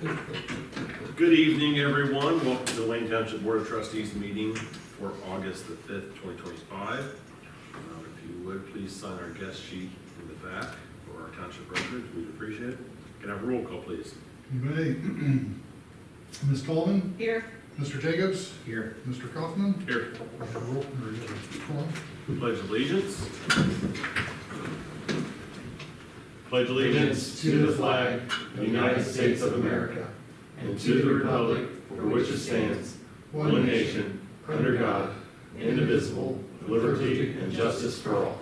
Good evening, everyone. Welcome to the Wayne Township Board of Trustees meeting for August the 5th, 2025. If you would, please sign our guest sheet in the back for our township records. We'd appreciate it. Can I have a roll call, please? You may. Ms. Colvin? Here. Mr. Jacobs? Here. Mr. Kaufman? Here. We have a roll, or you have a quorum? Pledge allegiance. Pledge Allegiance to the flag of the United States of America and to the republic for which it stands, one nation, under God, indivisible, with liberty and justice for all.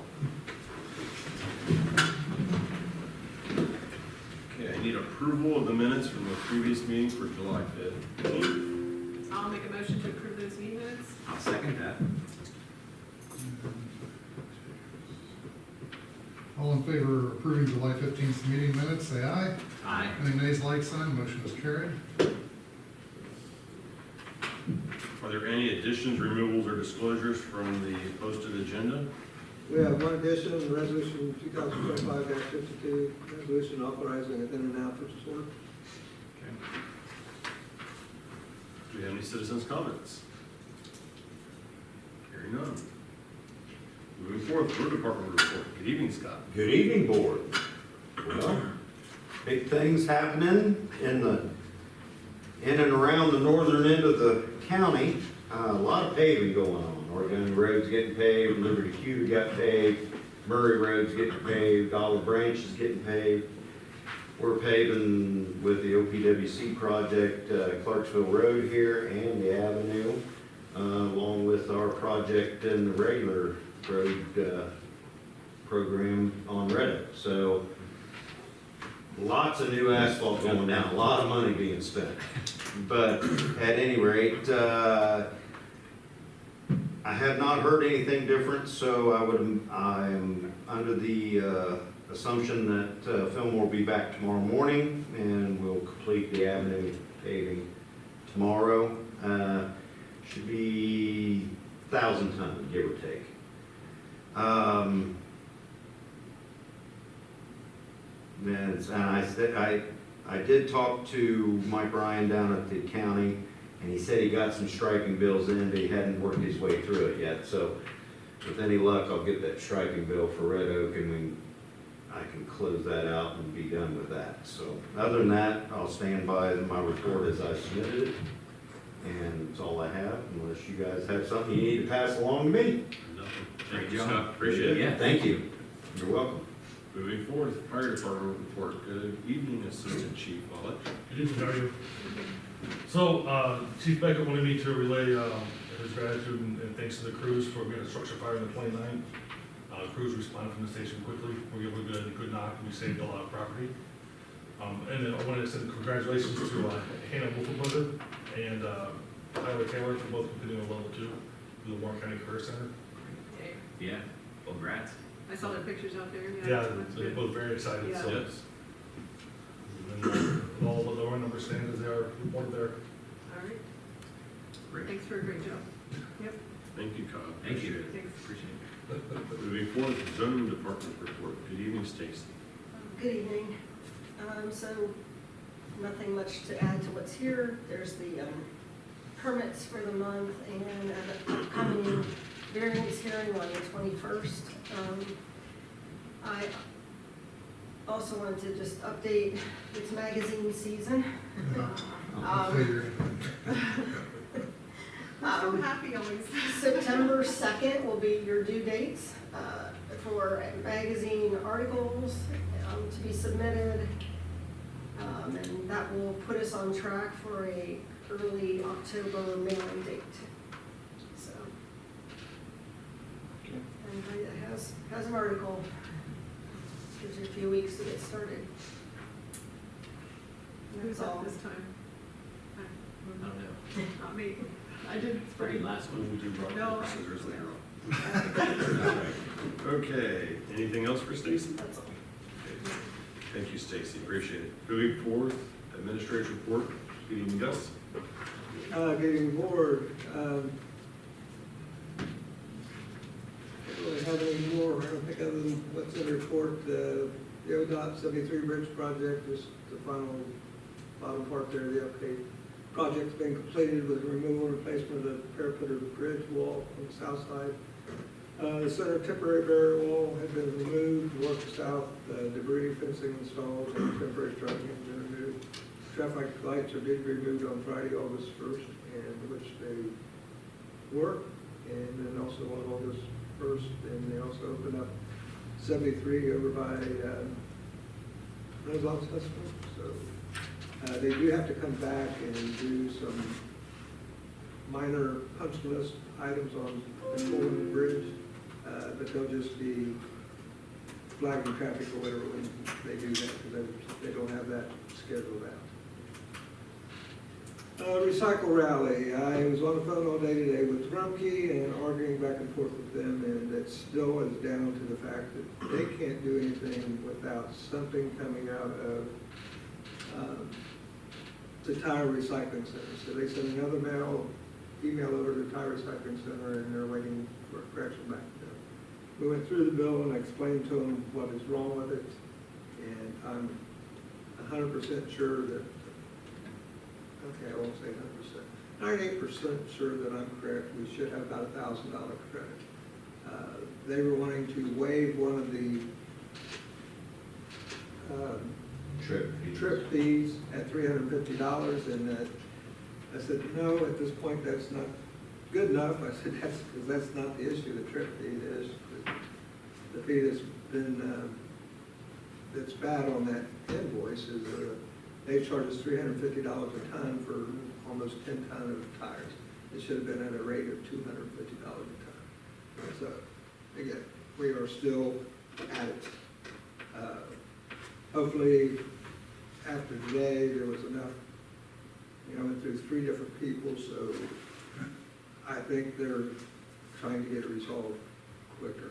Okay, I need approval of the minutes from the previous meeting for July 5th. I'll make a motion to approve those meeting minutes. I'll second that. All in favor of approving July 15th meeting minutes, say aye. Aye. Any nays, like sign, motion is carried. Are there any additions, removals, or disclosures from the posted agenda? We have one addition, resolution 2025-52, resolution authorizing an in and out purchase order. Do we have any citizens' comments? Hearing none. Moving forward, road department report. Good evening, Scott. Good evening, board. Well, big things happening in and around the northern end of the county. A lot of paving going on. Oregon Road's getting paved, Liberty Q got paved, Murray Road's getting paved, Olive Branch is getting paved. We're paving with the OPWC project, Clarksville Road here and the Avenue, along with our project in the regular road program on Red Oak. So lots of new asphalt going down, a lot of money being spent. But at any rate, I have not heard anything different, so I'm under the assumption that Fillmore will be back tomorrow morning and we'll complete the avenue paving tomorrow. Should be 1,000 tons, give or take. I did talk to Mike Ryan down at the county, and he said he got some striping bills in, but he hadn't worked his way through it yet. So with any luck, I'll get that striping bill for Red Oak, and I can close that out and be done with that. So other than that, I'll stand by my report as I submitted it, and that's all I have, unless you guys have something you need to pass along to me. Nothing. Thank you, Scott. Appreciate it. Yeah, thank you. You're welcome. Moving forward, fire department report. Good evening, Assistant Chief Follett. Good evening, how are you? So, Chief Beckett wanted me to relay his gratitude and thanks to the crews for being a structure fire on the 29th. Crews responded from the station quickly. We were able to get a good knock, and we saved a lot of property. And then I wanted to send congratulations to Hannah Wolfenberger and Tyler Taylor for both completing a level 2 through the Warren County Career Center. Okay. Yeah, congrats. I saw their pictures out there. Yeah, that's they're good. both very excited. Yes. So, and all the lower numbers stand as they are reported there. All right. Great. Thanks for a great job. Yep. Thank you, Kyle. Thank you. Appreciate it. Thanks. Appreciate it. Moving forward, zoning department report. Good evening, Stacy. Good evening. So nothing much to add to what's here. There's the permits for the month and an upcoming variance hearing on the 21st. I also wanted to just update, it's magazine season. I'll figure. I'm so happy always. September 2nd will be your due dates for magazine articles to be submitted. And that will put us on track for a early October mailing date. So, anybody that has an article, gives you a few weeks to get started. And Who's that's all. up this time? I don't know. Not me. I did Pretty spring. last one. We do rock, No, paper, I- scissors later on. Okay, anything else for Stacy? That's all. Thank you, Stacy. Appreciate it. Moving forward, administrative report. Good evening, Gus. Getting board, don't really have any more, I don't think, other than what's in the report. The ODOT 73 bridge project is the final bottom part there, the update. Project's been completed with removal and replacement of the parapet of the bridge wall on the south side. The center temporary barrier wall had been removed, north to south, debris fencing installed, and temporary striping has been removed. Traffic lights are due to be removed on Friday, August 1st, and which they were, and then also on August 1st, and they also opened up 73 over by Renaissance Festival. So they do have to come back and do some minor punch list items on controlling the bridge, but they'll just be flagging traffic or whatever when they do that, because they don't have that scheduled out. Recycle rally. I was on the phone all day today with Drumkey and arguing back and forth with them, and it still is down to the fact that they can't do anything without something coming out of the tire recycling center. So they sent another email over to the tire recycling center, and they're waiting for a correction back to them. We went through the bill and I explained to them what is wrong with it, and I'm 100% sure that, okay, I won't say 100%, 98% sure that I'm correct. We should have about $1,000 credit. They were wanting to waive one of the trip fees at $350, and I said, no, at this point, that's not good enough. I said, that's not the issue, the trip fee is the fee that's been, that's bad on that invoice is they charge us $350 a ton for almost 10 tons of tires. It should have been at a rate of $250 a ton. So, again, we are still at it. Hopefully, after today, there was enough, I went through 3 different people, so I think they're trying to get it resolved quicker.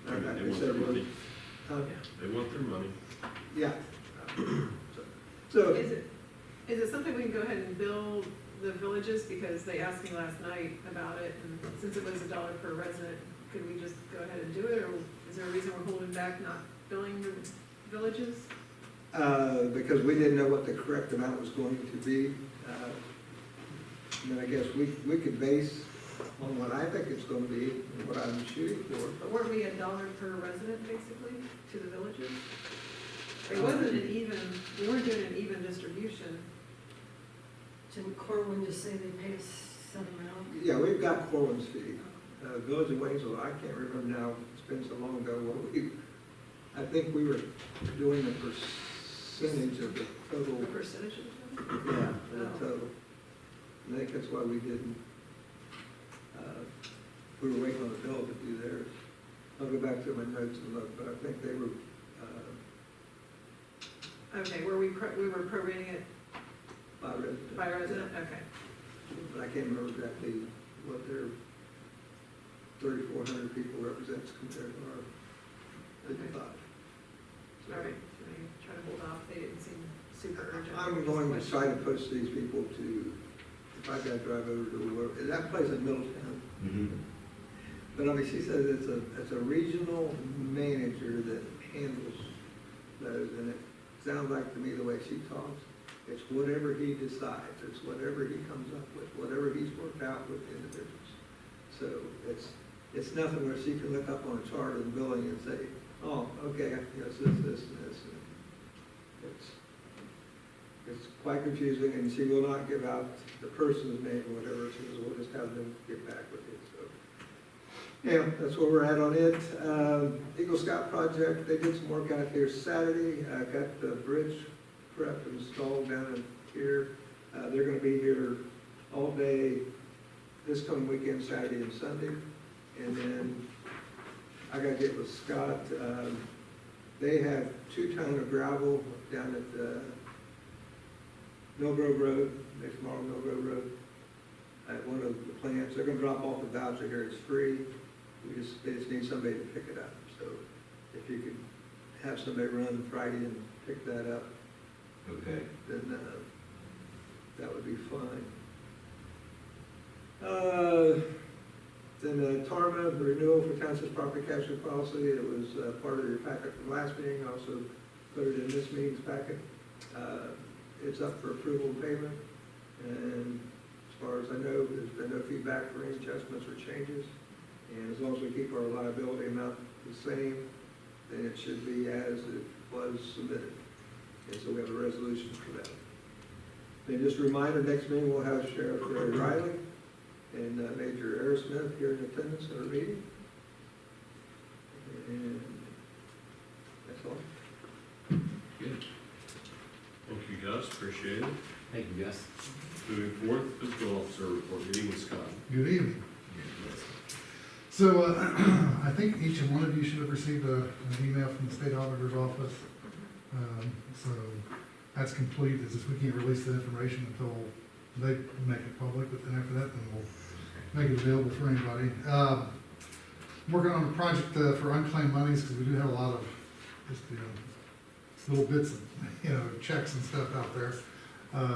They Like want I their said, money. okay. They want their money. Yeah. So, Is it something we can go ahead and bill the villages, because they asked me last night about it, and since it was $1 per resident, could we just go ahead and do it, or is there a reason we're holding back not billing the villages? because we didn't know what the correct amount was going to be, then I guess we could base on what I think it's gonna be, and what I'm shooting for. But weren't we $1 per resident, basically, to the villages? It wasn't an even, we weren't doing an even distribution. Didn't Corwin just say they pay a set amount? Yeah, we've got Corwin's fee. Village of Waynesville, I can't remember now, it's been so long ago, I think we were doing the percentage of the total. The percentage of them? Yeah, the Oh. total. I think that's why we didn't, we were waiting on the bill to do theirs. I'll go back to my notes and look, but I think they were, Okay, we were prorating it by resident. by resident, okay. But I can't remember exactly what their 3,400 people represents compared to our 55. So, All right, so maybe try to hold off, they didn't seem super urgent. I'm going to try to push these people to, if I gotta drive over to where, that place in Middletown. But I mean, she says it's a regional manager that handles those, and it sounds like to me the way she talks, it's whatever he decides, it's whatever he comes up with, whatever he's worked out with individuals. So it's nothing where she can look up on a chart of the billing and say, oh, okay, yes, this, and this. And it's quite confusing, and she will not give out the person's name or whatever. She says, we'll just have them get back with you. So, yeah, that's where we're at on it. Eagle Scout project, they did some work out here Saturday. Got the bridge prep installed down in here. They're gonna be here all day this coming weekend, Saturday and Sunday. And then I gotta get with Scott. They have 2 tons of gravel down at Mill Grove Road, next to Mill Grove Road, at one of the plants. They're gonna drop off the voucher here, it's free. They just need somebody to pick it up. So if you could have somebody run Friday and pick that up, Okay. then that would be fine. Then TARMA, the renewal for Township property casualty policy, it was part of your packet from last meeting, I also put it in this meeting's packet. It's up for approval and payment, and as far as I know, there's been no feedback for any adjustments or changes. And as long as we keep our liability amount the same, then it should be as it was submitted. And so we have a resolution for that. And just a reminder, next meeting we'll have Sheriff Ray Riley and Major Aerosmith here in attendance at our meeting. And that's all. Good. Thank you, Gus, appreciate it. Thank you, Gus. Moving forward, fiscal officer report, meeting with Scott. Good evening. So, I think each and one of you should have received an email from the state auditor's office. So, that's complete, it's just we can't release the information until they make it public, but then after that, then we'll make it available for anybody. Working on a project for unclaimed monies, because we do have a lot of just, little bits of, checks and stuff out there.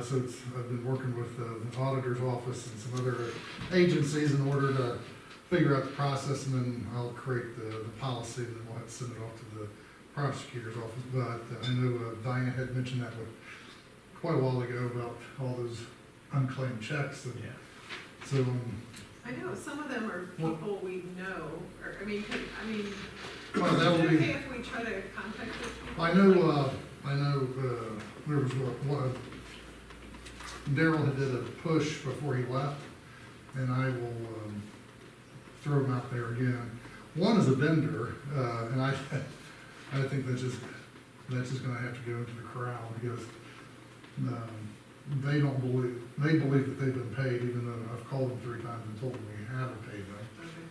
So I've been working with the auditor's office and some other agencies in order to figure out the process, and then I'll create the policy, and then we'll have to send it off to the prosecutor's office. But I know Diana had mentioned that quite a while ago about all those unclaimed checks. And so, I know some of them are people we know, or, I mean, well, that is will it be. okay if we try to contact those people? I know there was one, Daryl had did a push before he left, and I will throw him out there again. One is a vendor, and I think that's just gonna have to go into the corral, because they believe that they've been paid, even though I've called them 3 times and told them we haven't paid them. Okay.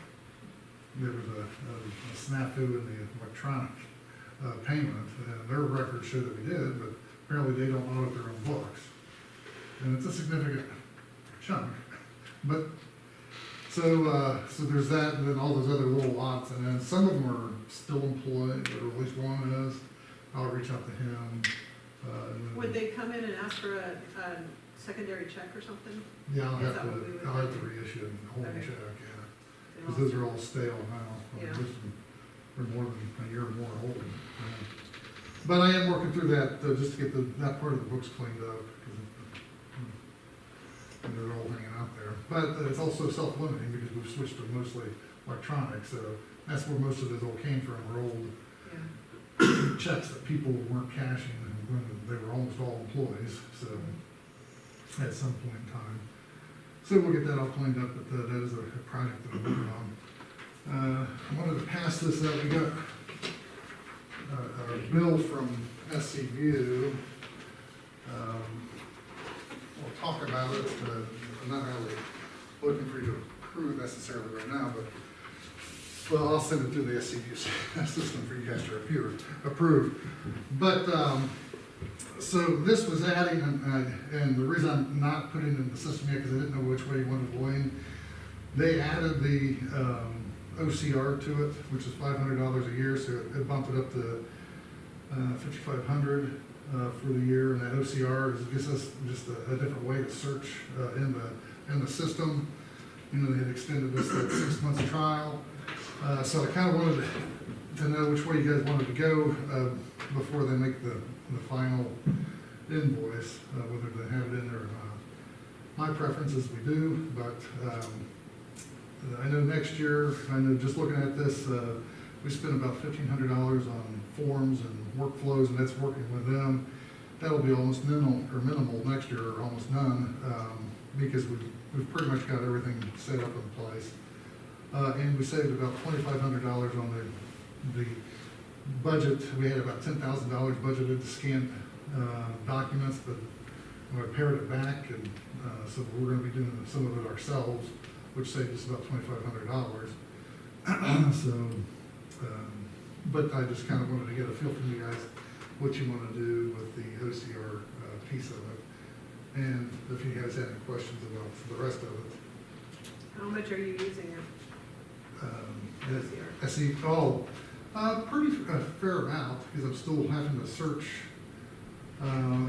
There was a snafu in the electronic payment, and their records show that we did, but apparently they don't audit their own books. And it's a significant chunk. But, so there's that, and then all those other little lots, and then some of them are still employed, or at least one is. I'll reach out to him. And then- Would they come in and ask for a secondary check or something? Yeah, I'll Is have that what we would to do? reissue a whole Okay. check, yeah. They Because all- those are all stale now. Yeah. They're more than a year or more old. But I am working through that, just to get that part of the books cleaned up, and they're all hanging out there. But it's also self-limiting, because we've switched to mostly electronic, so that's where most of those all came from, were old Yeah. checks that people weren't cashing when they were almost all employees, so at some point in time. So we'll get that all cleaned up, but that is a project that I'm working on. I wanted to pass this out. We got a bill from SCView. We'll talk about it. I'm not really looking for you to approve necessarily right now, but, well, I'll send it through the SCView system for you guys to approve. But, so this was adding, and the reason I'm not putting it in the system yet, because I didn't know which way you wanted to lean. They added the OCR to it, which is $500 a year, so it bumped it up to $5,500 for the year. And that OCR gives us just a different way to search in the system. They had extended this that 6 months trial. So I kind of wanted to know which way you guys wanted to go before they make the final invoice, whether they have it in there or not. My preference is we do, but I know next year, just looking at this, we spent about $1,500 on forms and workflows, and that's working with them. That'll be almost minimal next year, or almost none, because we've pretty much got everything set up in place. And we saved about $2,500 on the budget. We had about $10,000 budgeted to scan documents, but I pared it back, and so we're going to be doing some of it ourselves, which saved us about $2,500. But I just kind of wanted to get a feel from you guys what you want to do with the OCR piece of it, and if you guys have any questions about the rest of it. How much are you using it? OCR? Pretty fair amount, because I'm still having to search, and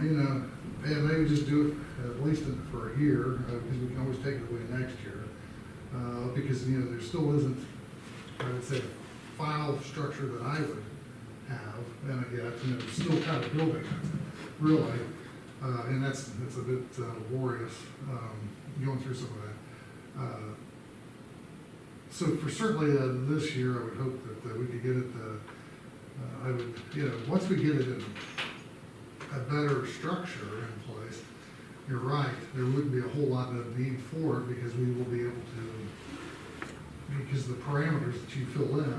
maybe just do it at least for a year, because we can always take it away next year. Because, there still isn't, I would say, a file structure that I would have, and yet, still kind of building it. really. And that's a bit laborious, going through some of that. So for certainly this year, I would hope that we could get it, I would, once we get it in a better structure in place, you're right, there wouldn't be a whole lot of need for it because we will be able to, because the parameters that you fill in,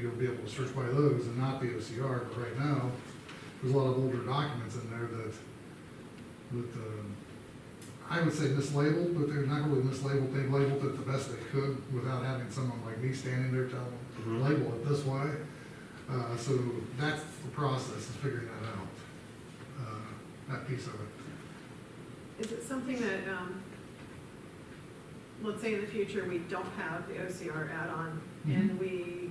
you'll be able to search by those and not the OCR, but right now, there's a lot of older documents in there that I would say mislabeled, but they're not really mislabeled, they've labeled it the best they could without having someone like me standing there telling them, label it this way. So that's the process, is figuring that out, that piece of it. Is it something that, let's say in the future, we don't have the OCR add-on, and we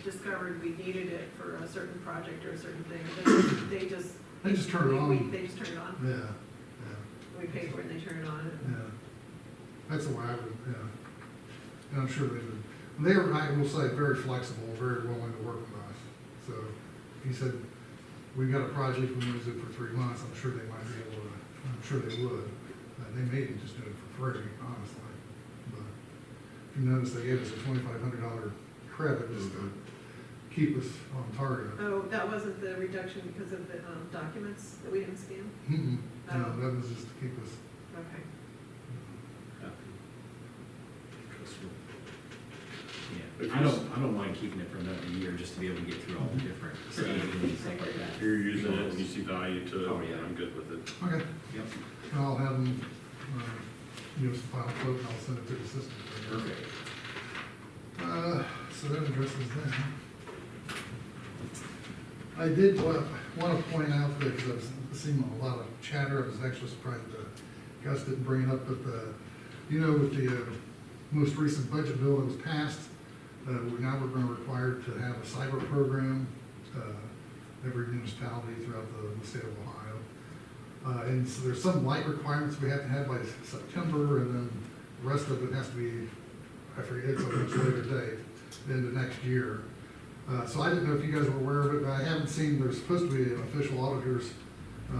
discovered we needed it for a certain project or a certain thing, then they just. They just turn it on. They just turn it on, Yeah, we pay for it and they turn it on. yeah. That's the way I would, and I'm sure they would. They were, I will say, very flexible, very willing to work with us. So he said, we've got a project, we want to do it for 3 months, I'm sure they might be able to, I'm sure they would. They may even just do it for free, honestly. But if you notice, they gave us a $2,500 credit just to keep us on target. Oh, that wasn't the reduction because of the documents that we didn't scan? Mm-mm. No, that was just to keep us. Okay. Yeah, I don't mind keeping it for another year just to be able to get through all the different savings and stuff like that. If you're using it and you see value to it, Oh, yeah. I'm good with it. Okay, Yep, and I'll have them, give us a final quote and I'll send it to the system. perfect. So that addresses that. I did want to point out that, because I've seen a lot of chatter, I was actually surprised that Gus didn't bring it up, but with the most recent budget bill that was passed, we're going to require to have a cyber program, every municipality throughout the state of Ohio. And so there's some light requirements we have to have by September, and then the rest of it has to be, I forget, it's a much later date, into next year. So I didn't know if you guys were aware of it, but I haven't seen, there's supposed to be an official auditor's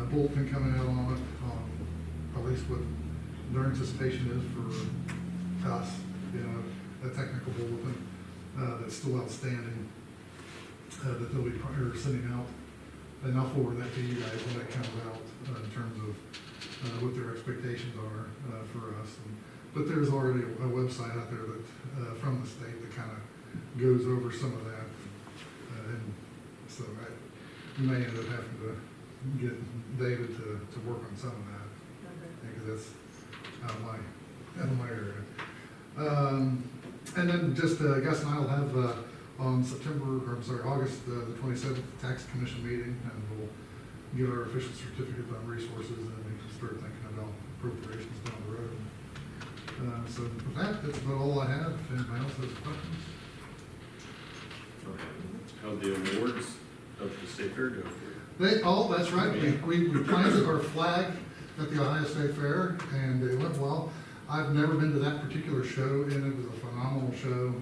bulletin coming out on it, at least what their anticipation is for us, a technical bulletin that's still outstanding, that they'll be sending out. And I'll forward that to you guys when that comes out, in terms of what their expectations are for us. But there's already a website out there that, from the state, that kind of goes over some of that. And so we may end up having to get David to work on some of that, because that's out of my area. And then just, Gus and I will have, on August the 27th, tax commission meeting, and we'll get our official certificate on resources, and we can start thinking about appropriations down the road. So with that, that's about all I have. If anybody else has questions? How'd the awards of the state fair go for you? That's right, we planted our flag at the Ohio State Fair, and it went well. I've never been to that particular show, and it was a phenomenal show,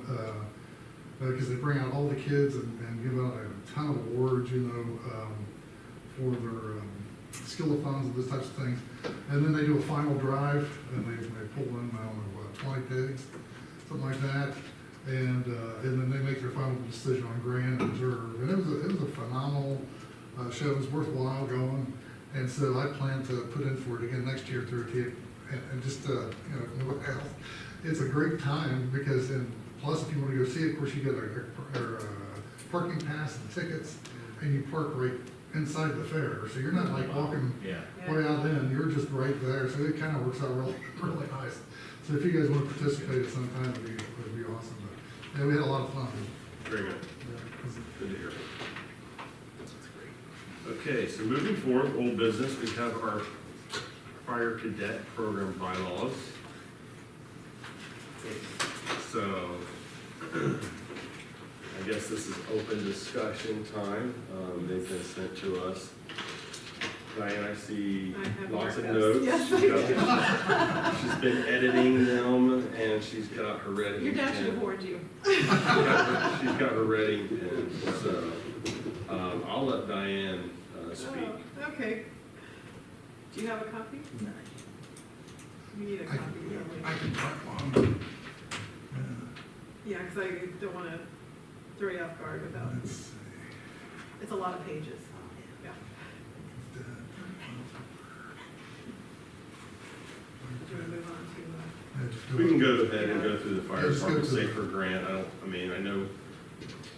because they bring out all the kids and give out a ton of awards, for their skill-a-thons and those types of things. And then they do a final drive, and they pull in, 20 pigs, something like that. And then they make their final decision on grand and reserve. And it was a phenomenal show. It was worthwhile going. And so I plan to put in for it again next year through a and just, what else. It's a great time because, and plus if you want to go see it, of course you get a parking pass and tickets, and you park right inside the fair. So you're not like walking way out in, you're just right there. So it kind of works out really, really nice. So if you guys want to participate at some time, it'd be awesome. But yeah, we had a lot of fun. Very good. Yeah. Good to hear. Okay, so moving forward, old business, we have our fire cadet program bylaws. So, I guess this is open discussion time. They've been sent to us. Diane, I see I have lots of markups. notes. Yes, I She's been editing them, and she's got her ready. Your dad should have warned you. She's got her ready, and so I'll let Diane speak. Oh, okay. Do you have a copy? No. We need a I copy. can, don't we? I can type one. Yeah, because I don't want to throw you off guard without, Let's see. it's a lot of pages. Yeah. Do you want to move on to, We can go ahead and go through the fire Let's go department to- safer grant. I know,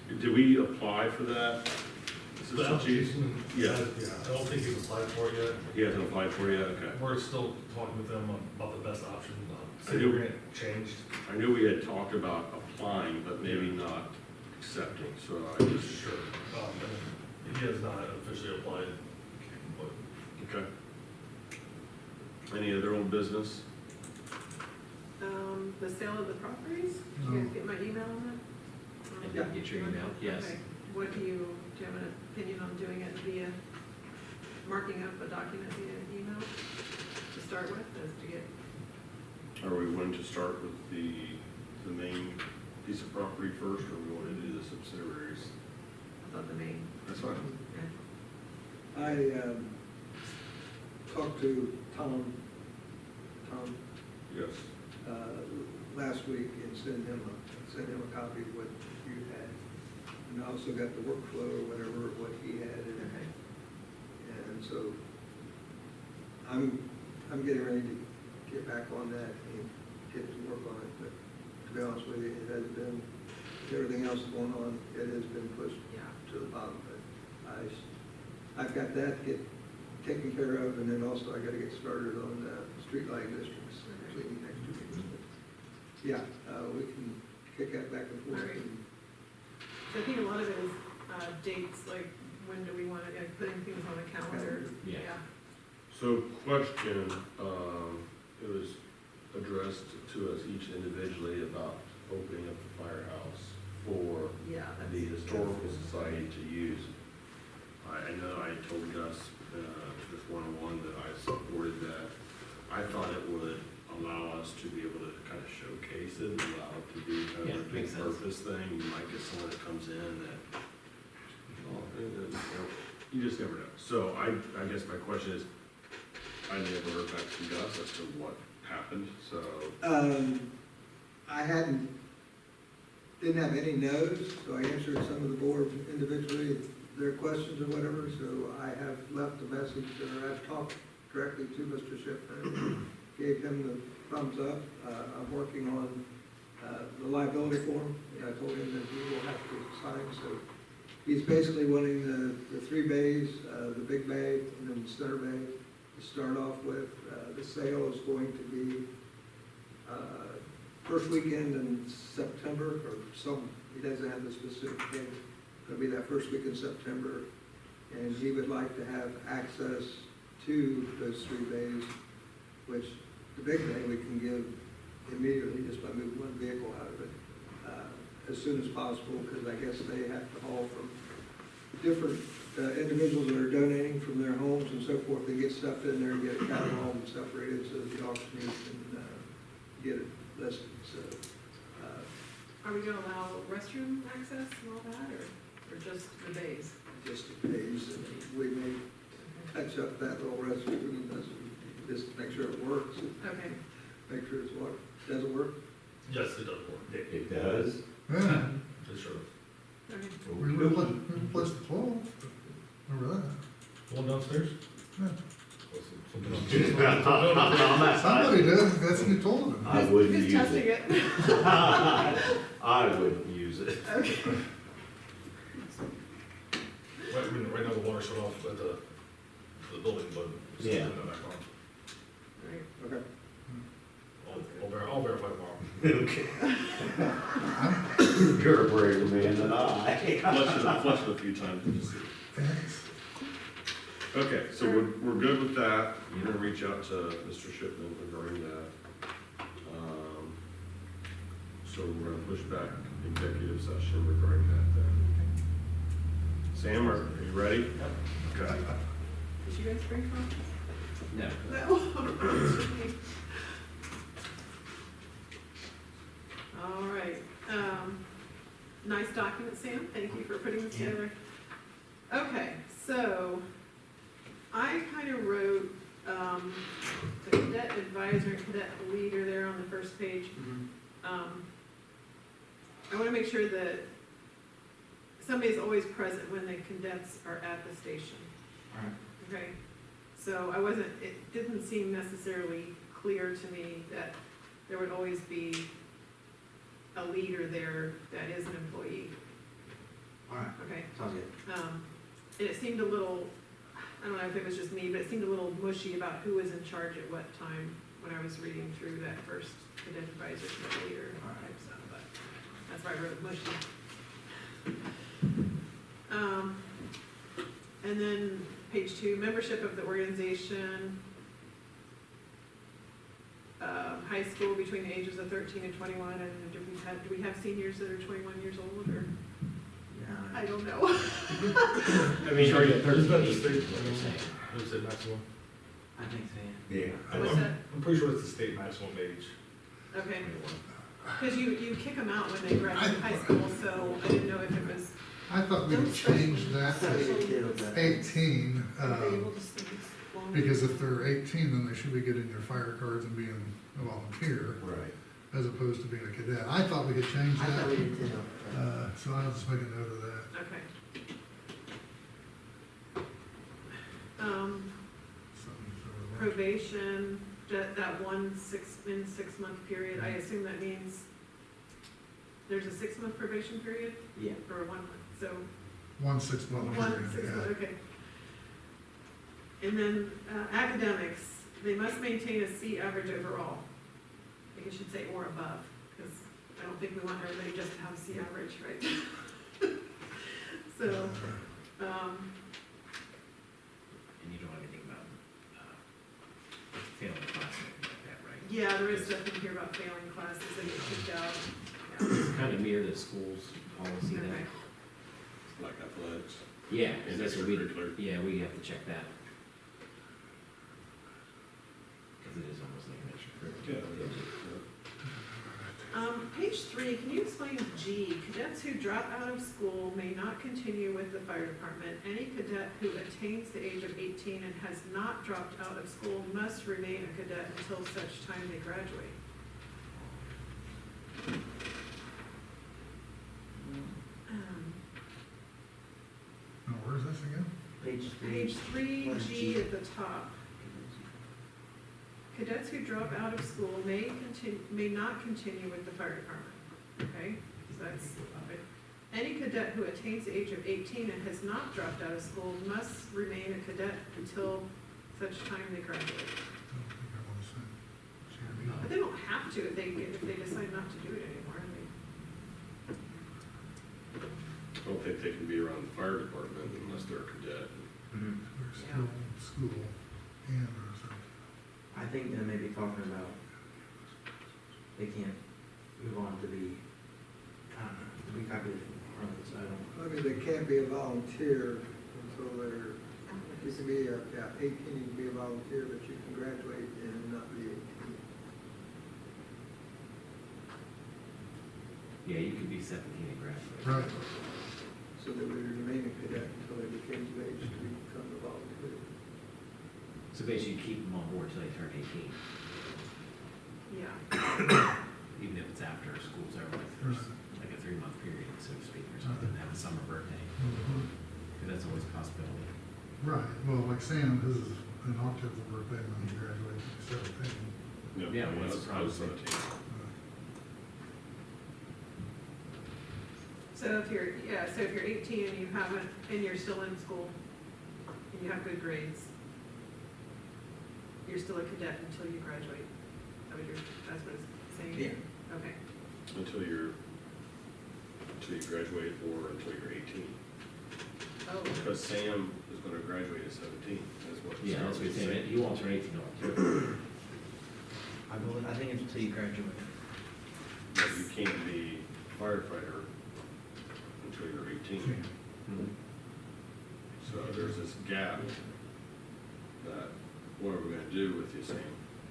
did we apply for that? Is The this the chief? application, Yeah. yeah, I don't think he's applied for it yet. He hasn't applied for it yet, okay. We're still talking with them about the best option. I City do. grant changed. I knew we had talked about applying, but maybe not accepting, so I just, Sure. And he has not officially applied, but okay. Any other old business? the sale of the properties? Did you guys get my email on that? I did get your email, yes. Okay. What do you have an opinion on doing it via, marking up a document via email to start with, as to get, Are we wanting to start with the main piece of property first, or we want to do the subsidiaries? I thought the main, That's fine. yeah. I talked to Tom Yes. last week and sent him a copy of what you had. And I also got the workflow or whatever, what he had. Okay. And so I'm getting ready to get back on that and get to work on it. But to be honest with you, it has been, everything else going on, it has been pushed Yeah. to the bottom. But I've got that get taken care of, and then also I gotta get started on street lighting districts, actually next 2 weeks. But yeah, we can kick that back and forth. All right. And So I think a lot of it is dates, like when do we want to, putting things on a calendar? Yeah. So question, it was addressed to us each individually about opening up the firehouse for Yeah, that's. the historical society to use. I know I told Gus, this one-on-one that I supported that. I thought it would allow us to be able to kind of showcase it and allow it to be kind Yeah, of a big makes sense. purpose thing. You might get someone that comes in that, you just never know. So I guess my question is, I never heard back from Gus as to what happened, so. I didn't have any no's, so I answered some of the board individually, their questions or whatever, so I have left a message, or I've talked directly to Mr. Schiffner, gave him the thumbs up. I'm working on the liability form, and I told him that he will have to sign, so he's basically wanting the 3 bays, the big bay, and then the center bay to start off with. The sale is going to be first weekend in September, or he doesn't have the specific date. It'll be that first week in September, and he would like to have access to those 3 bays, which the big bay we can give immediately just by moving one vehicle out of it as soon as possible, because I guess they have to haul from different individuals that are donating from their homes and so forth. They get stuff in there and get it cataloged and separated so that the auctioneers can get it listed. So Are we gonna allow restroom access and all that, or just the bays? just the bays, and we may touch up that little restroom and just make sure it works, Okay, make sure it's what, doesn't work. yes, it does work. It does? Yeah, It sure. okay. we replaced the 12, remember that? The one downstairs? Yeah. Something else. On that side, Somebody did, that's what you told them. I wouldn't Who's use testing it. it? I wouldn't use it. Okay. Right now, the water shut off at the building, but it's still Yeah. in the back on. Right. Okay. I'll verify tomorrow. Okay. You're a braver man than I. Flush it a few times and just see. Thanks. Okay, so we're good with that. You're gonna reach out to Mr. Shipman regarding that. So we're gonna push back executive session regarding that then. Sam, are you ready? Okay. Did you guys bring coffee? No. No. All right, nice document, Sam, thank you for putting this Yeah. together. Okay, so, the cadet advisor and cadet leader there on the first page. I wanna make sure that somebody's always present when the cadets are at the station. Alright. Okay, so it didn't seem necessarily clear to me that there would always be a leader there that is an employee, Alright, okay? sounds good. And it seemed a little, I don't know if it was just me, but it seemed a little mushy about who was in charge at what time when I was reading through that first cadet advisor, cadet leader type stuff, but that's why I wrote mushy. And then page 2, membership of the organization, high school between the ages of 13 and 21, and do we have seniors that are 21 years old, or? I don't know. I mean, Sorry, are you isn't that the 13? state, What you're saying? is it maximum? I think so, Yeah. What's that? I'm pretty sure it's the state maximum age. Okay, because you kick them out when they graduate high school, so I didn't know if it was, I thought we could change that to 18, Are they able to stay long? because if they're 18, then they should be getting their fire cards and being a volunteer, Right. as opposed to being a cadet. I thought we could change I thought we that, did too. so I'll just make a note of that. okay. Something sort of like- Probation, that 6-month period, I assume that means there's a 6-month probation period, Yeah. or 1 month, so 1 6-month period, 6 yeah. months, okay. And then academics, they must maintain a C average overall. I think it should say or above, because I don't think we want everybody just to have a C average, right? So, And you don't have anything about failing classes like that, right? yeah, there is stuff in here about failing classes that get kicked out. Kind of mirror the school's policy Okay. there. Like athletics. Yeah, 'cause that's what we, Extracurricular. yeah, we have to check that. Because it is almost like an extracurricular. Page 3, can you explain G? Cadets who drop out of school may not continue with the fire department. Any cadet who attains the age of 18 and has not dropped out of school must remain a cadet until such time they graduate. Now, where's this again? Page 3. Page 3, Where's G G? at the top. Cadets who drop out of school may not continue with the fire department, okay? So that's, any cadet who attains the age of 18 and has not dropped out of school must remain a cadet until such time they graduate. I don't think I want to say. But they don't have to if they decide not to do it anymore. I don't think they can be around the fire department unless they're a cadet. Mhm. They're still in school and or something. I think they may be talking about they can't move on to be, I don't know, to be calculated from the side. I mean, they can't be a volunteer until they're, you can be, 18, you can be a volunteer, but you can graduate and not be 18. Yeah, you could be 17 and graduate. Right. So they would remain a cadet until they became of age to become a volunteer. So basically you keep them on board until they turn 18, Yeah, even if it's after school's over, if there's like a 3-month period, so to speak, or something, have a summer birthday. Mhm. Because that's always a possibility. Right, well, like Sam, his is an October birthday when he graduates, he's 17. Yeah, well, that's I was probably- 17. so if you're 18 and you haven't, and you're still in school, and you have good grades, you're still a cadet until you graduate. That's what it's saying? Yeah. Okay, Until you graduate or until you're 18. oh, Because Sam is gonna graduate at 17, is what. Yeah, that's what Sarah you're was saying, you won't turn 18 till October. I think it's until you graduate. But you can't be firefighter until you're 18. Mhm. So there's this gap that, what are we gonna do with you, Sam?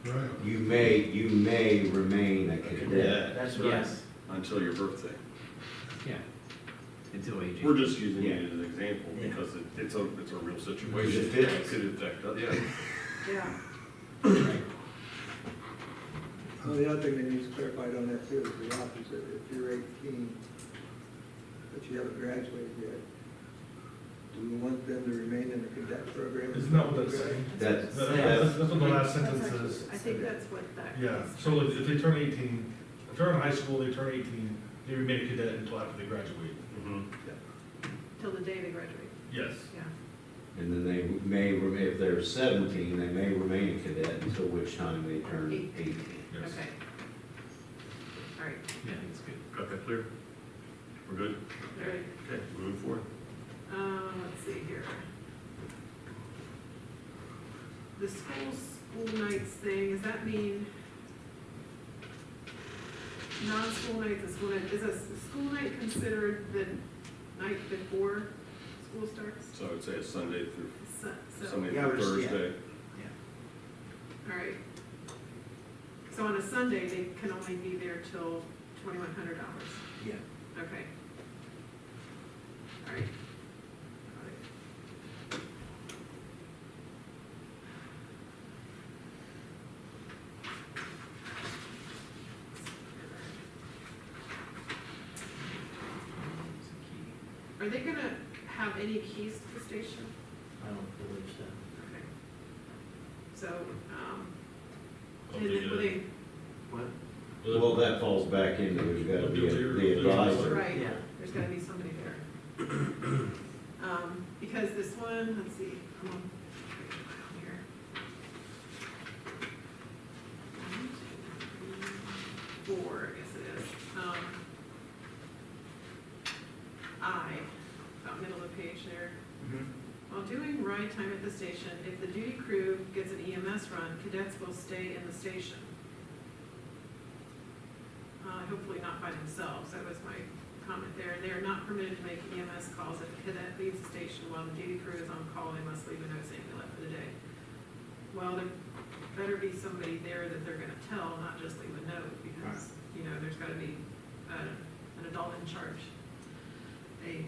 Right. You may remain a cadet. That's what Yes, Until your birthday. yeah, until age 18. We're just using Yeah. it as an example Yeah. because it's a real situation. It fits. It could affect, yeah. yeah. Right. Well, the other thing that needs clarified on that too is the opposite. If you're 18, but you haven't graduated yet, do we want them to remain in the cadet program? Isn't that what that's saying? That's, That's what the last That's sentence actually- is. I think that's what that. Yeah, so like, if they turn 18, if they're in high school, they turn 18, they remain a cadet until after they graduate. Till the day they graduate, Yes. yeah. and then they may, if they're 17, they may remain a cadet until which time they turn 18. Yes. Okay. All right, Yeah, I think it's good. Got that clear? We're good? all right. Okay, moving forward. Let's see here. The school nights thing, does that mean non-school nights and school night, is a school night considered the night before school starts? So I would say it's Sunday through, So, Sunday Yeah, through we're just- Thursday. all right. So on a Sunday, they can only be there till $2,100. Yeah. Okay. All right. Got it. Are they gonna have any keys to the station? I don't believe so. Okay. So, I'll and do then will that. they, What? Well, that falls back into, there's gotta be the advisor. right, Yeah. there's gotta be somebody there. Because this one, let's see, I'm on here. 1, 2, 3, 4, I guess it is. About middle of the page there. While doing ride time at the station, if the duty crew gets an EMS run, cadets will stay in the station. Hopefully not by themselves, that was my comment there. They are not permitted to make EMS calls if a cadet leaves the station while the duty crew is on call, they must leave a note saying they left for the day. Well, there better be somebody there that they're gonna tell, not just leave a note, because, you know, there's gotta be an adult in charge. A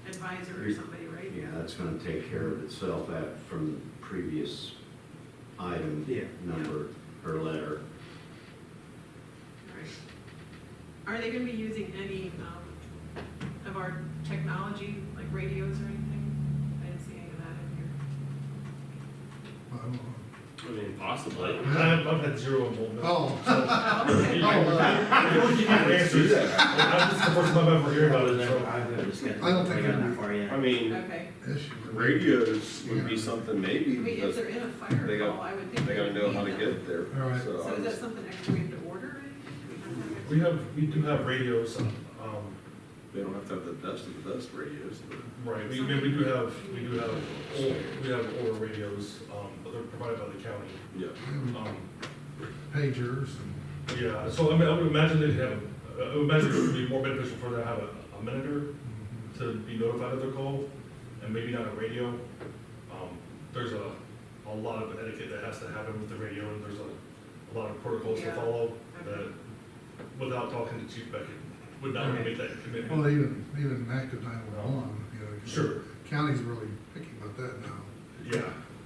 advisor or somebody, right? Yeah, that's gonna take care of itself from the previous item Yeah. number or letter. Right. Are they gonna be using any, of our technology, like radios or anything? I didn't see any of that in here. I don't know. I mean, possibly. I've had zero involvement. Oh, Oh, okay. I don't give you answers. I'm just the first time I've ever heard about it, so. I've just got. I don't think got it'd that be- far yet. I mean, Okay. issue. radios would be something I maybe, mean, if but they're in a fire they got- call, I would think. they gotta they know how to need get there. All right. So them. I So is that was- something extra we have to order or anything? We don't have We do have radios, they don't have to have the best of the best radios, but. right, we have older radios, but they're provided by the county. Yeah. Um, Pagers and. Yeah, so I mean, I would imagine they'd have, I would imagine it would be more beneficial for them to have a monitor to be notified of their call, and maybe not a radio. There's a lot of etiquette that has to happen with the radio, and there's a lot of protocols to Yeah. follow that, without talking to Chief Beckett, would not make that commitment. Well, even active 911, you know. Sure. County's really picky about that now. Yeah,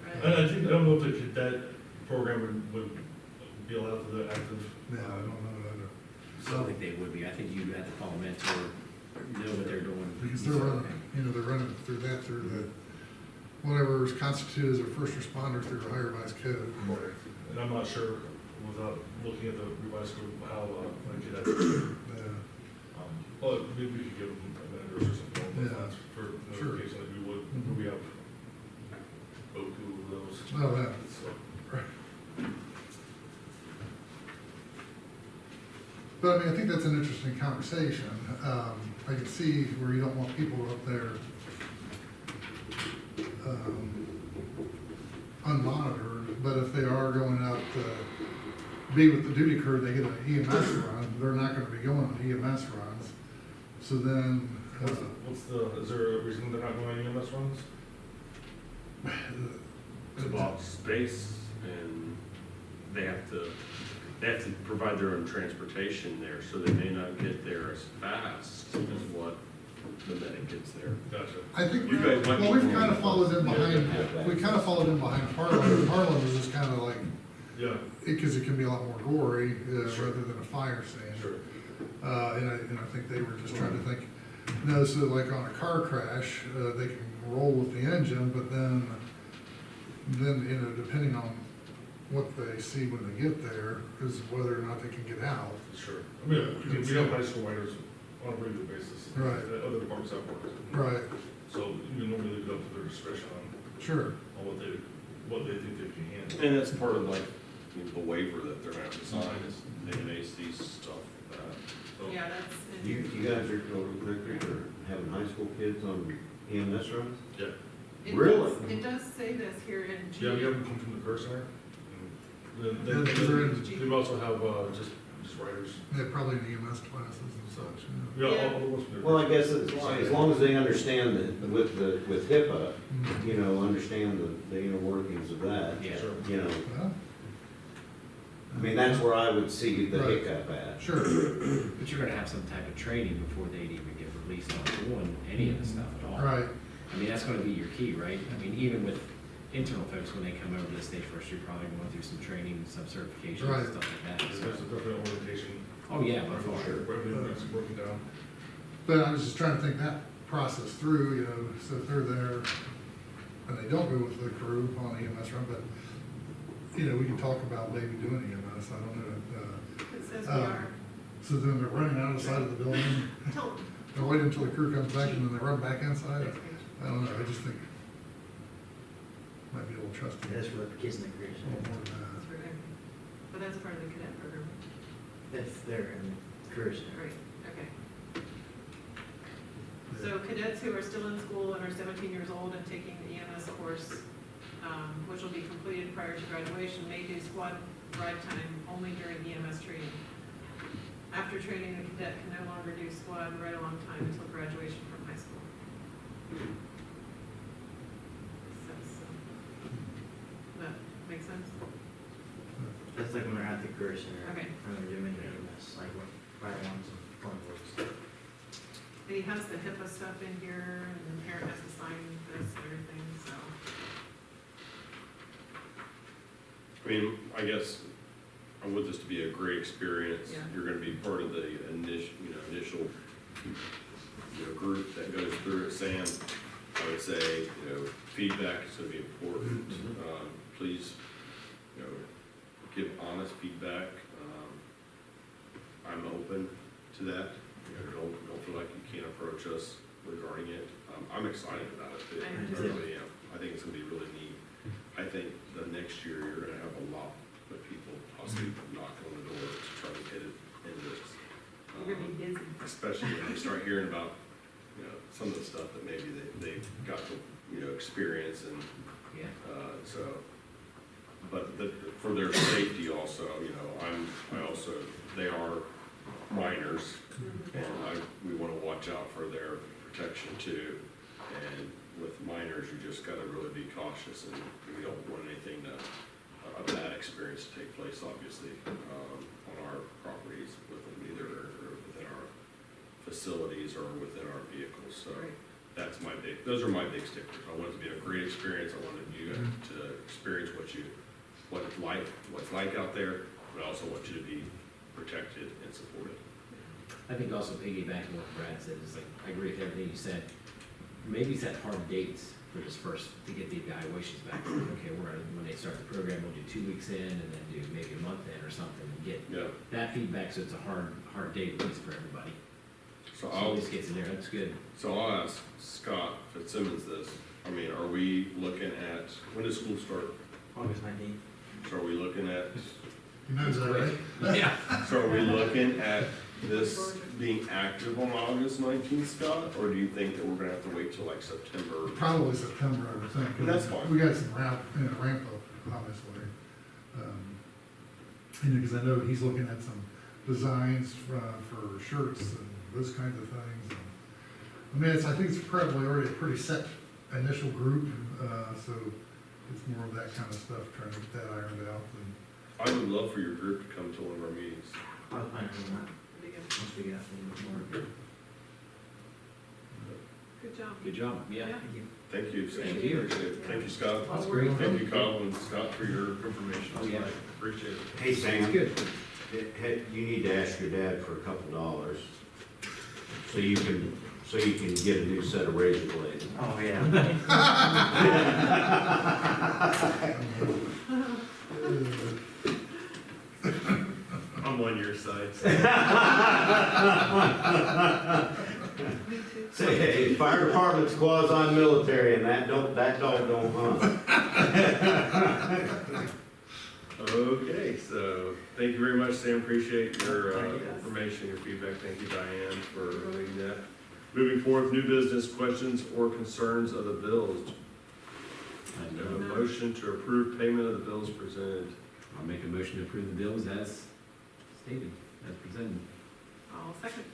Right. and I don't know if the cadet program would be allowed to the active. Yeah, I don't know that. I don't think they would be. I think you have to call mentor, know what they're doing. Because they're running, they're running through the, whatever is constituted as a first responder through the higher revised code. And I'm not sure, without looking at the revised code, how, like, cadet, well, maybe we could give them a minute or something, Yeah. but that's for Sure. notification that we would, Mhm. we have Boku of those. Oh, yeah. So, But I mean, I think that's an interesting conversation. I can see where you don't want people up there unmonitored, but if they are going out to be with the duty crew, they get an EMS run, they're not gonna be going on EMS runs. So then, is there a reason they're not going on EMS runs? It's about space, and they have to provide their own transportation there, so they may not get there as fast as what the minute gets there. Gotcha. I think, You guys might be well, we've wrong. kind of followed in behind, we kind of followed in behind Harlan. Harlan was just kind of like, Yeah, because it can be a lot more gory, Sure. rather than a fire scene. Sure. And I think they were just trying to think, no, so like on a car crash, they can roll with the engine, but then, depending on what they see when they get there, is whether or not they can get out. sure. I mean, we have high school writers on a regular basis. Right. Other departments have worked. Right, So you normally leave it up to their discretion sure, on what they think they can handle. And that's part of like, you know, the waiver that they're gonna have to sign is NAC stuff like that. So, Yeah, that's in You, here. you guys are having high school kids on EMS runs? Yeah, It Really? does- It does say this here in G. yeah, we have them come from the Career Center. And then Yeah, they're in- they also have, just writers. they're probably in EMS classes and such, Yeah, Yeah. all the ones from there. Well, I guess as long as they understand that with HIPAA, yeah. you know, understand the inner workings of that, Yeah. Sure. you know, Well, I mean, that's where I would see the Right. hiccup at. sure, But you're gonna have some type of training before they'd even get released on doing any of the stuff at all. right, I mean, that's gonna be your key, right? I mean, even with internal folks, when they come over to the stage first, you're probably going through some training, some certifications Right. and stuff like that. There's a So- definite orientation. Oh, yeah, by far. Everything that's broken down. but I was just trying to think that process through, you know, so if they're there and they don't go with the crew on the EMS run, but, you know, we can talk about maybe doing EMS, I don't know. It says we Um, are. So then they're running out of the side of the building, Tell them. they're waiting until the crew comes back and then they run back inside. Next page. I don't know, I just think might be a little trusty. That's for the kids in the career A little center. more than That's for everything. But that's part of the cadet program. That's there in the career center. Right, okay. that. So cadets who are still in school and are 17 years old and taking the EMS course, which will be completed prior to graduation, may do squad ride time only during EMS training. After training, the cadet can no longer do squad ride-along time until graduation from high school. So, that makes sense? That's like when they're at the career center. Okay. And they're doing EMS, like what, right ones and front works. And he has the HIPAA stuff in here, and the parent has to sign this and everything, so. I mean, I guess, I want this to be a great experience. Yeah. You're gonna be part of the initial, group that goes through it. Sam, I would say, feedback is gonna be important. Please, give honest feedback. I'm open to that. Don't feel like you can't approach us regarding it. I'm excited about it too. I am I too. really am. I think it's gonna be really neat. I think the next year, you're gonna have a lot of people possibly knocking on the door to try to get it into this. You're gonna be busy. Especially when they start hearing about, some of the stuff that maybe they've got to, experience and, Yeah. but for their safety also, they are minors, and we wanna watch out for their protection too. And with minors, you just gotta really be cautious, and we don't want anything a bad experience to take place, obviously, on our properties with them either, or within our facilities or within our vehicles, so. Right. Those are my big stickers. I want it to be a great experience. I wanted you to experience what's like out there, but I also want you to be protected and supported. I think also piggybacking what Brad said is like, I agree with everything you said. Maybe set hard dates for this first, to get the evaluations back. Okay, when they start the program, we'll do 2 weeks in and then do maybe a month in or something and get Yeah, that feedback, so it's a hard date at least for everybody. so So at least gets in there, that's good. I'll ask Scott Fitzsimmons this. I mean, are we looking at, when does school start? August 19th. So are we looking at, You know that, right? Yeah. so are we looking at this being active on August 19th, Scott? Or do you think that we're gonna have to wait till like September? Probably September, I would think. 'cause That's fine. We got some ramp up, obviously. Because I know he's looking at some designs for shirts and those kinds of things. I mean, I think it's probably already a pretty set initial group, so it's more of that kind of stuff, trying to get that ironed out. And I would love for your group to come to one of our meetings. I'll find out on that Pretty good. once we get out a little bit more. Good job. Good job, yeah. Thank you, Sam. Thank you. Appreciate it. Thank you, Scott. Well, we're- Thank you, Kyle and Scott, for your information Oh, yeah. tonight. Appreciate it. Hey, Sam. It's good. You need to ask your dad for a couple dollars, so you can get a new set of razor blades. Oh, yeah. I'm on your side. Me too. Say, hey, fire department's quasi-military, and that dog don't hunt. Okay, so thank you very much, Sam. Appreciate your Thank you. information, your feedback. Thank you, Diane, for leading that. Moving forward, new business questions or concerns of the bills. I Do I have know. a motion to approve payment of the bills presented. I'll make a motion to approve the bills as stated, as presented. I'll second.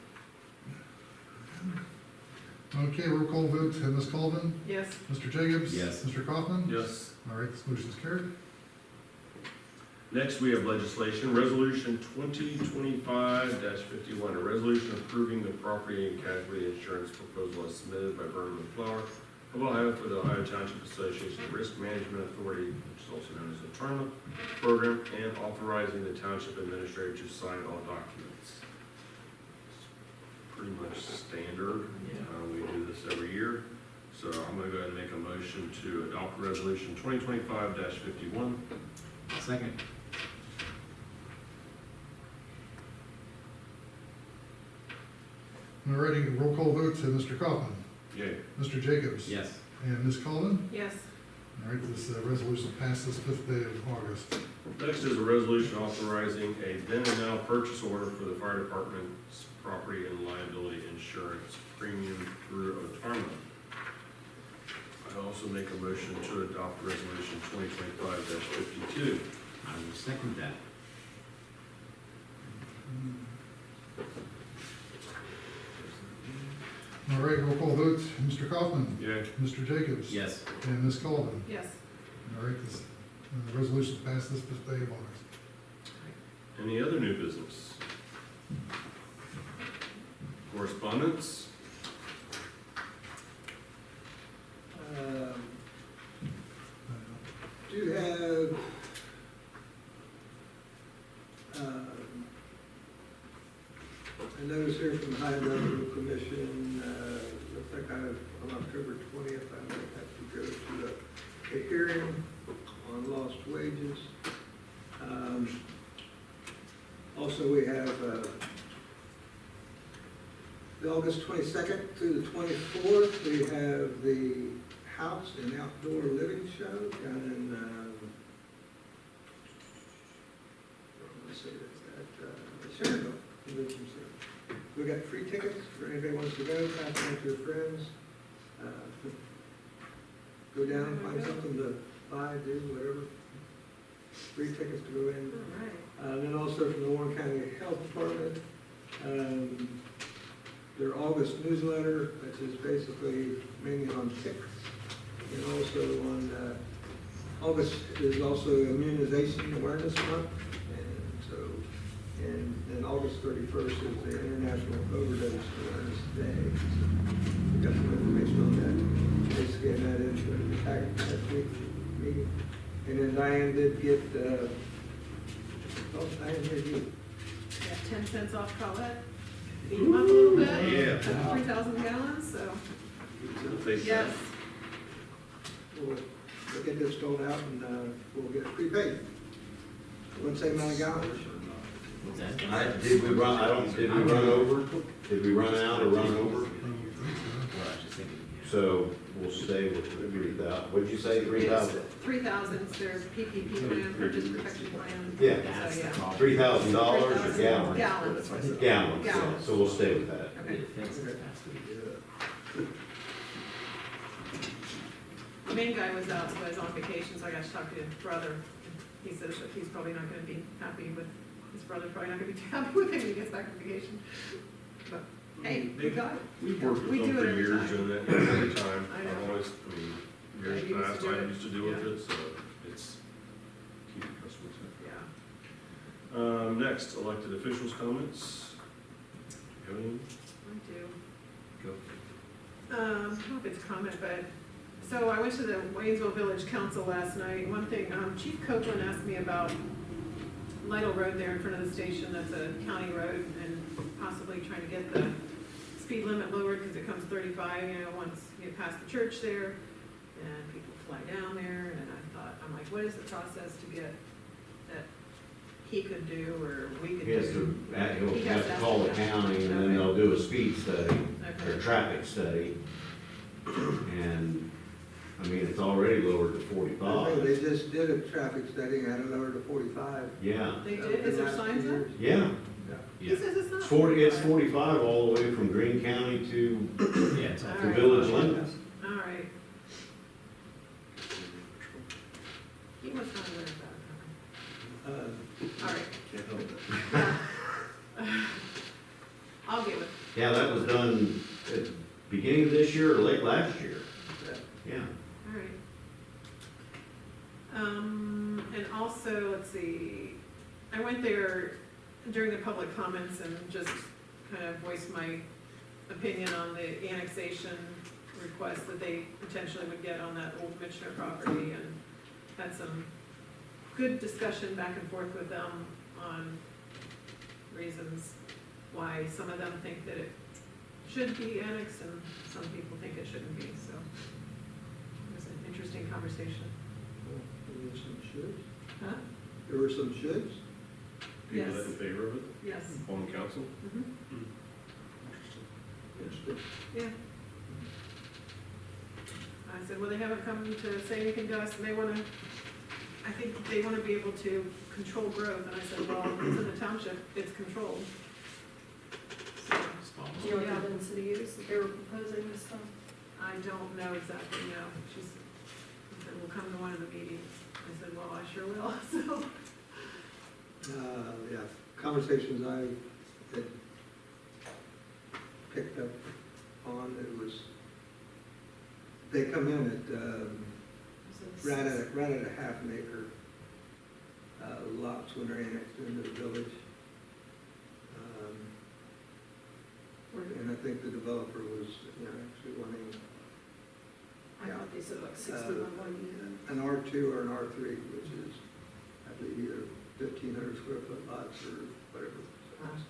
Okay, roll call vote, Ms. Colvin, Yes. Mr. Jacobs? Yes. Mr. Kaufman? Yes. All right, this motion's carried. Next, we have legislation, Resolution 2025-51, a resolution approving the property and casualty insurance proposal as submitted by Vernon and Flower of Ohio for the Ohio Township Association Risk Management Authority, which is also known as the TRMA program, and authorizing the township administrator to sign all documents. It's pretty much standard. We do this every year. So I'm gonna go ahead and make a motion to adopt resolution 2025-51. Second. All righty, roll call vote, Mr. Kaufman, Yay. Mr. Jacobs? Yes. And Ms. Colvin? Yes. All right, this resolution passed this 5th day of August. Next is a resolution authorizing a then and now purchase order for the fire department's property and liability insurance premium through Otarma. I also make a motion to adopt resolution 2025-52. I will second that. All right, roll call vote, Mr. Kaufman, Yay. Mr. Jacobs? Yes. And Ms. Colvin? Yes. All right, this resolution passed this 5th day of August. Any other new business? Correspondence? Do have, a notice here from the High Level Commission, looks like on October 20th, I might have to go to a hearing on lost wages. Also, we have, the August 22nd through the 24th, we have the House and Outdoor Living Show down in, let's see, it's at Sharonville Convention Center. We got free tickets for anybody who wants to go, pass them to their friends. Go down, find something to buy, do, whatever. Free tickets to go in. All right. And then also from the Warren County Health Department, their August newsletter, which is basically mainly on ticks. And also on, August is also Immunization Awareness Month. And so, and then August 31st is the International Overdose Awareness Day. So we got some information on that. Basically, and that is the last week's meeting. And then Diane did get, Diane, here's you. Got 10 cents off Colette. Beat them up a little bit. Yeah. 3,000 gallons, so, Thank you. yes. We'll get this filled out and we'll get it prepaid. What's the amount of gallons? What's that? Did we run over? Did we run out or run over? Well, I was just thinking, yeah. So we'll stay with 3,000. What'd you say, 3,000? 3,000 is their PPP plan, purchase protection plan. Yeah. That's So, the yeah. cost. $3,000 or gallons? Gallons. Gallons, yeah, so we'll stay with that. The fence is past the- The main guy was on vacation, so I got to talk to his brother. He says that he's probably not gonna be happy with, his brother's probably not gonna be happy with him when he gets back from vacation. But, hey, we got it. We've worked We with them do it for every years time. doing that every time. I know. I've always, Yeah, years you used to past, do I it. used to deal with Yeah. it, so it's keeping customers happy. Yeah, Next, elected officials' comments. Go in. I do. Go. I don't know if it's a comment, but, so I went to the Waynesville Village Council last night. One thing, Chief Copeland asked me about Lytle Road there in front of the station, that's a county road, and possibly trying to get the speed limit lowered, because it comes 35, you know, once you get past the church there, and people fly down there, and I thought, I'm like, what is the process to get that he could do, or we could He has do? to, He he'll has have to to call the ask him. county and then Okay. they'll do a speed study, or Okay. traffic study. And, I mean, it's already lowered to I think 45. they just did a traffic study and had it lowered to 45. Yeah, They did, is there signs up? yeah. He says it's not. It's 40, it's 45 all the way from Greene County to Yeah, it's all. All the right. village limits. All right. He must not learn that. All right. Can't help it. Yeah. I'll give it. Yeah, that was done at the beginning of this year or late last year. Yeah. All right. And also, let's see, I went there during the public comments and just kind of voiced my opinion on the annexation request that they potentially would get on that old Mitchner property, and had some good discussion back and forth with them on reasons why some of them think that it should be annexed and some people think it shouldn't be, so it was an interesting conversation. There were some shoulds. Huh? There were some shoulds. People that Yes. in favor of it Yes. on council? Mhm. Interesting. Yeah. I said, well, they haven't come to say anything to us, and they wanna, I think they wanna be able to control growth, and I said, well, it's in the township, it's controlled. So, Do you know what the density is that they were proposing this time? I don't know exactly, no, she said, we'll come to one of the meetings. I said, well, I sure will, so. Yeah, conversations I had picked up on, it was, they come in at, right at a half an acre lots when they're annexed into the village. And I think the developer was, you know, actually wanting I thought they said like 61 one unit. an R2 or an R3, which is, I believe, either 1,500 square foot lots or whatever,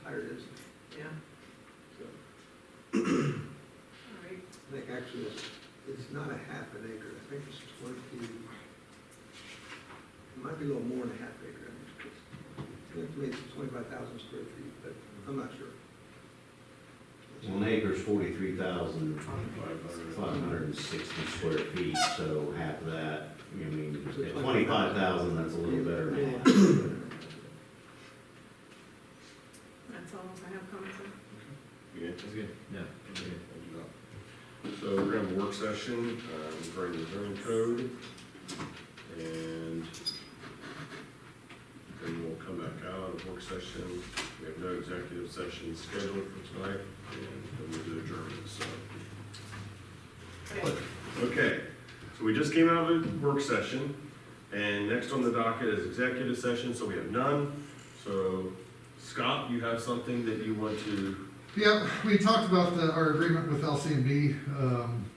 higher density. Yeah, So all right, I think actually it's not a half an acre, I think it's 20, it might be a little more than a half acre. I think to me it's 25,000 square feet, but I'm not sure. Well, an acre's 43,560 square feet, so half of that, I mean, at 25,000, that's a little better than half. that's all I have comments on. You good? That's good. No, that's good. So we're gonna have a work session, regarding the zoning code, and then we'll come back out of work session. We have no executive session scheduled for tonight, and then we'll do adjournment, so. Okay. Okay, so we just came out of a work session, and next on the docket is executive session, so we have none. So, Scott, you have something that you want to, Yeah, we talked about our agreement with LCMB,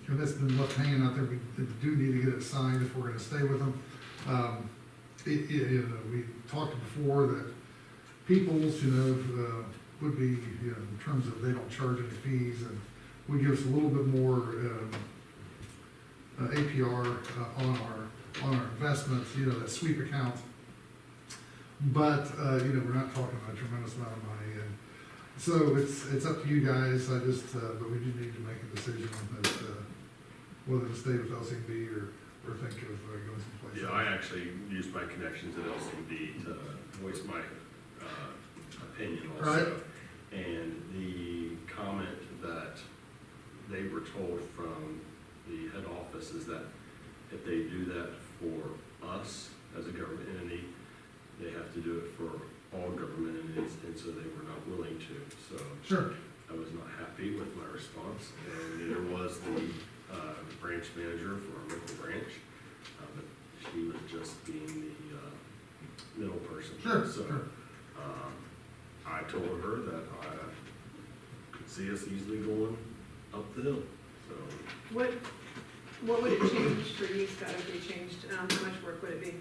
and that's been left hanging out there. We do need to get it signed if we're gonna stay with them. We talked before that Peoples, would be, in terms of they don't charge any fees, and would give us a little bit more APR on our investments, that sweep account. But, we're not talking about a tremendous amount of money, and so it's up to you guys. But we do need to make a decision on this, whether to stay with LCB or think of going someplace yeah, else. I actually used my connections at LCD to voice my opinion also. Right. And the comment that they were told from the head office is that if they do that for us as a government entity, they have to do it for all government entities, and so they were not willing to. So Sure. I was not happy with my response, and neither was the branch manager for our local branch. But she was just being the middle person. Sure, So sure. I told her that I could see us easily going up the hill. So So, What would it change for you, Scott, if we changed, how much work would it be?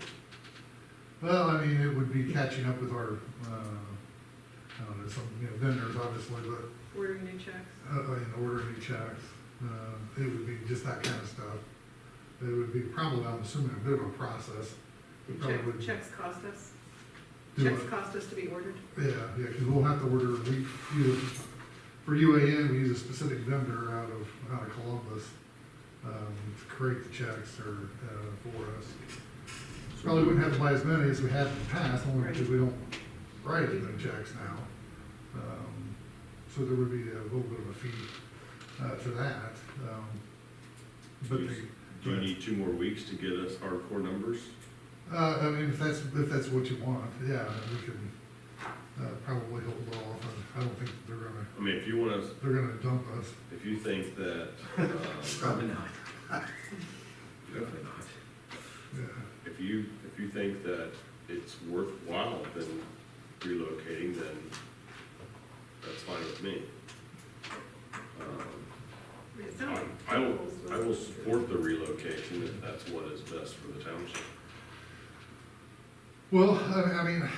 Well, I mean, it would be catching up with our, I don't know, some, vendors obviously, but, Ordering new checks? ordering new checks. It would be just that kind of stuff. It would be probably, I'm assuming, a bit of a process. It probably would Checks cost us? do Checks it. cost us to be ordered? Yeah, because we'll have to order, for UAN, we use a specific vendor out of Columbus, to create the checks or, for us. Probably wouldn't have to buy as many as we have in the past, only because we don't write as many checks now. So there would be a little bit of a fee, for that. But the. do you need 2 more weeks to get us hardcore numbers? I mean, if that's what you want, yeah, we can, probably hold off. I don't think they're gonna, I mean, if you wanna, they're gonna dump us. if you think that, Probably not. Definitely not. Yeah. if you think that it's worthwhile then relocating, then that's fine with me. It sounds like I will Staples was- support the relocation if that's what is best for the township. Well, I mean.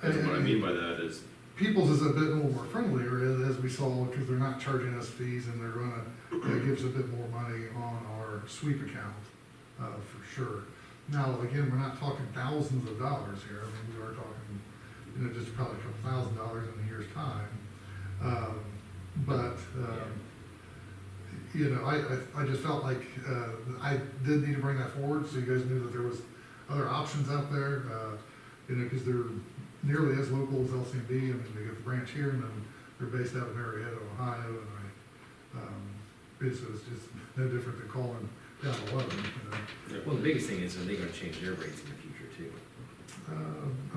And what I mean by that is, People's is a bit more friendlier, as we saw, because they're not charging us fees, and they're gonna, that gives a bit more money on our sweep account, for sure. Now, again, we're not talking thousands of dollars here, I mean, we are talking, just probably a couple $1,000s in a year's time. But, I just felt like, I did need to bring that forward, so you guys knew that there was other options out there, because they're nearly as local as LCMD. I mean, they got the branch here, and then they're based out in Marietta, Ohio, and so it's just no different than calling down 11, Well, the biggest thing is, are they gonna change their rates in the future too?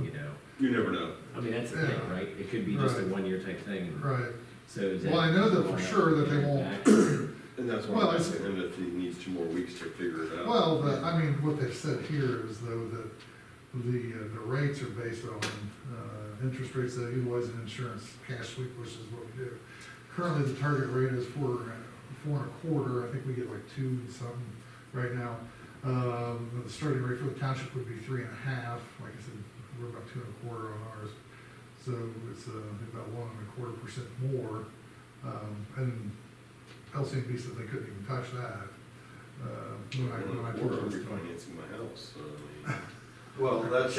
You know, you never know. I mean, that's the thing, Yeah. right? It could be just a Right. 1-year type thing. and Right. So is that? Well, I know that for sure that they won't. And that's why Well, I'm it's- asking him if he needs 2 more weeks to figure it out. Well, I mean, what they've said here is though that the rates are based on, interest rates that utilize an insurance cash sweep, which is what we do. Currently, the target rate is 4.25. I think we get like 2 and something right now. The starting rate for the township would be 3.5. Like I said, we're about 2.25 on ours. So it's, about 1.25% more. And LCMP said they couldn't even touch that. When I I'm told them. refinancing my house, so I mean. Well, that's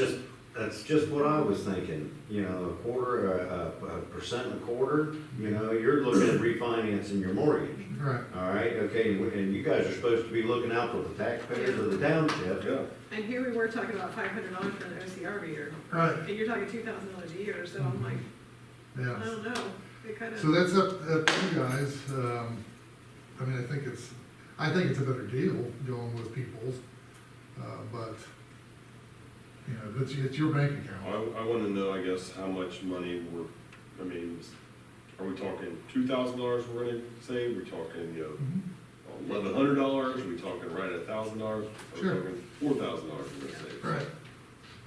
just what I was thinking, a quarter, a percent and a quarter, you're looking at refinancing your mortgage. Right. All right, okay, and you guys are supposed to be looking out for the taxpayers of the township. Yeah. And here we were talking about $500 for an OCR a year, Right, and you're talking $2,000 a year, so I'm like, yeah. I don't know, it kind So of, that's up to you guys. I mean, I think it's a better deal going with Peoples, but, it's your bank account. I wanna know, I guess, how much money I mean, are we talking $2,000 we're gonna save? We're talking, Mhm. $1,100? Are we talking right at $1,000? Are we Sure. talking $4,000 we're gonna save? Right,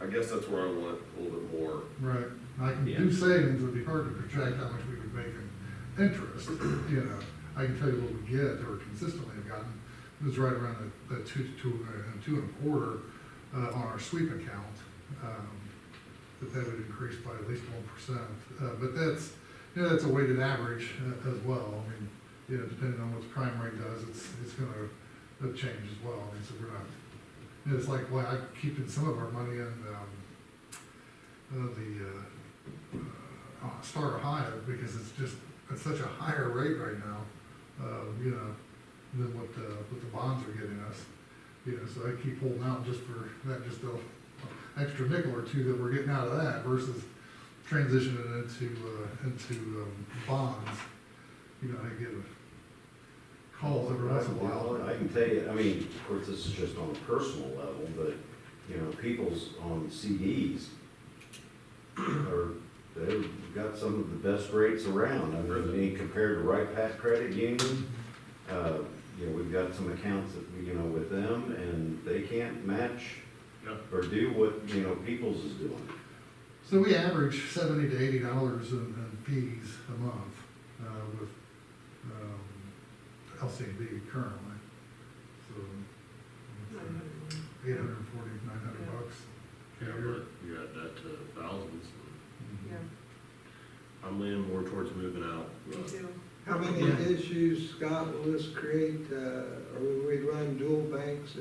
I guess that's where I want a little bit more. right. I can Yeah. do savings, it'd be hard to project how much we would make in interest, I can tell you what we get, or consistently have gotten, it was right around the 2.25, on our sweep account. That would increase by at least 1%. But that's a weighted average as well. I mean, depending on what the crime rate does, it's gonna change as well. I mean, so we're not, it's like, well, I'm keeping some of our money in, Star Ohio, because it's such a higher rate right now, than what the bonds are getting us. So I keep holding out just for that, just a extra nickel or two that we're getting out of that versus transitioning it into bonds. I get calls every once in a while. Well, I can tell you, I mean, of course, this is just on a personal level, but, people's on CDs they've got some of the best rates around. I mean, compared to Right Pat Credit Union, we've got some accounts that, with them, and they can't match Yeah. or do what, People's is doing. So we average $70 to $80 in fees a month, with, LCD currently, so. $840, $900. Yeah, but you got that to thousands. Yeah, Mm-hmm. I'm leaning more towards moving out. me too. How many issues, Scott, will this create, or will we run dual banks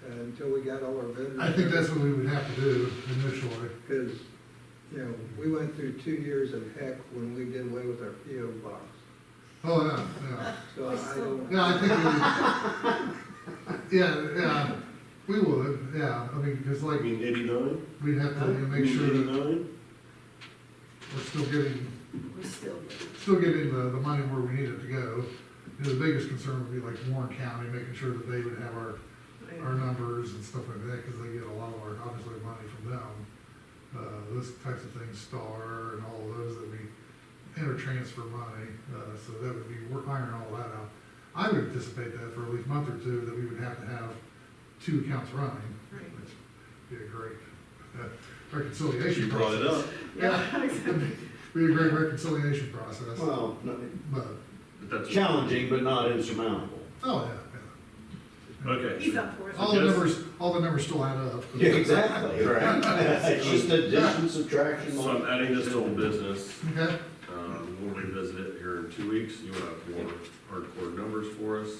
until we got all our vendors? I think that's what we would have to do initially. Because, you know, we went through 2 years of heck when we did away with our PO box. Oh, yeah. So I don't. Yeah, I think we, yeah, we would, yeah, I mean, because I like, mean, 89? we'd have to make sure that 89? we're still getting We're still, getting the money where we need it to go. You know, the biggest concern would be like Warren County, making sure that they would have our numbers and stuff like that, because they get a lot of our, obviously, money from them. Those types of things, Star and all of those that we intertransfer money, so that would be, we're ironing all that out. I would anticipate that for at least a month or two, that we would have to have 2 accounts running, Right. which would be a great reconciliation You brought it process. up. Yeah, exactly. Be a great reconciliation process, Well, no, but, But that's. challenging, but not insurmountable. oh, yeah. Okay. He's up for it. All the numbers still add up. Yeah, exactly, right. It's just addition, subtraction. So I'm adding this to old business. Okay, We'll revisit it here in 2 weeks. You want to have more hardcore numbers for us?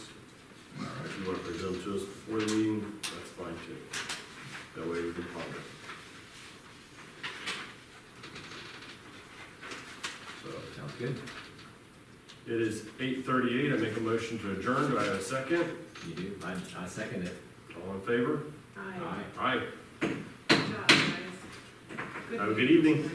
If you want to present them to us before the meeting, that's fine too. That way we can follow. So, Sounds good. it is 8:38. I make a motion to adjourn. Do I have a second? You do, I second it. All in favor? Aye. Aye. Aye. Good job, guys. Have a good evening.